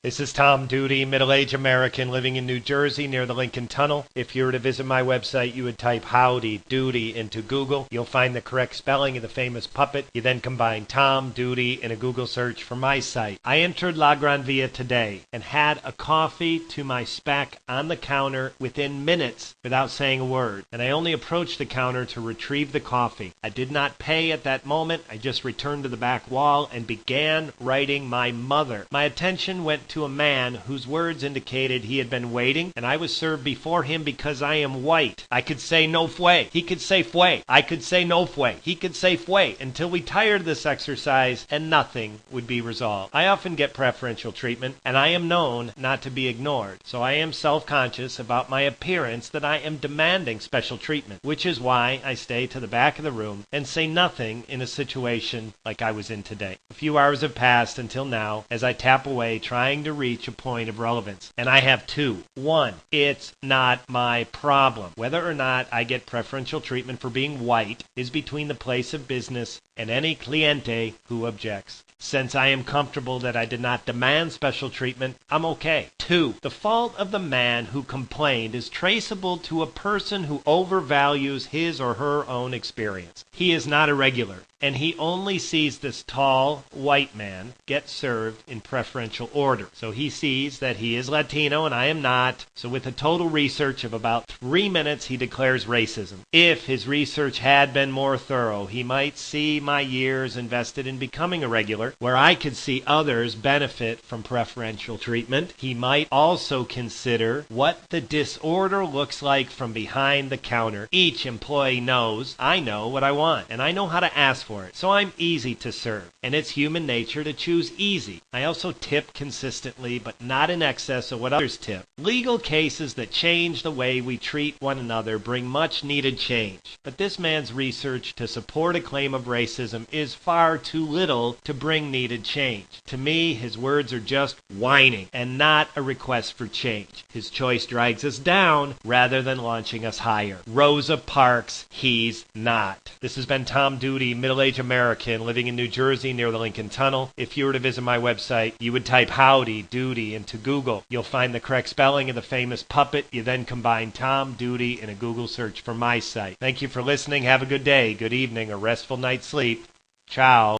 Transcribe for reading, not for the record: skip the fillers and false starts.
This is Tom Doody, middle-aged American living in New Jersey near the Lincoln Tunnel. If you were to visit my website, you would type Howdy Doody into Google. You'll find the correct spelling of the famous puppet. You then combine Tom Doody in a Google search for my site. I entered La Gran Via today and had a coffee to my spec on the counter within minutes without saying a word. And I only approached the counter to retrieve the coffee. I did not pay at that moment. I just returned to the back wall and began writing my mother. My attention went to a man whose words indicated he had been waiting, and I was served before him because I am white. I could say no fue. He could say fue. I could say no fue. He could say fue until we tired of this exercise and nothing would be resolved. I often get preferential treatment, and I am known not to be ignored. So I am self-conscious about my appearance that I am demanding special treatment, which is why I stay to the back of the room and say nothing in a situation like I was in today. A few hours have passed until now as I tap away trying to reach a point of relevance. And I have two. One, it's not my problem. Whether or not I get preferential treatment for being white is between the place of business and any cliente who objects. Since I am comfortable that I did not demand special treatment, I'm okay. Two, the fault of the man who complained is traceable to a person who overvalues his or her own experience. He is not a regular, and he only sees this tall, white man get served in preferential order. So he sees that he is Latino and I am not. So with a total research of about 3 minutes, he declares racism. If his research had been more thorough, he might see my years invested in becoming a regular, where I could see others benefit from preferential treatment. He might also consider what the disorder looks like from behind the counter. Each employee knows I know what I want, and I know how to ask for it. So I'm easy to serve, and it's human nature to choose easy. I also tip consistently, but not in excess of what others tip. Legal cases that change the way we treat one another bring much needed change. But this man's research to support a claim of racism is far too little to bring needed change. To me, his words are just whining and not a request for change. His choice drags us down rather than launching us higher. Rosa Parks, he's not. This has been Tom Doody, middle-aged American living in New Jersey near the Lincoln Tunnel. If you were to visit my website, you would type Howdy Doody into Google. You'll find the correct spelling of the famous puppet. You then combine Tom Doody in a Google search for my site. Thank you for listening. Have a good day, good evening, or restful night's sleep. Ciao.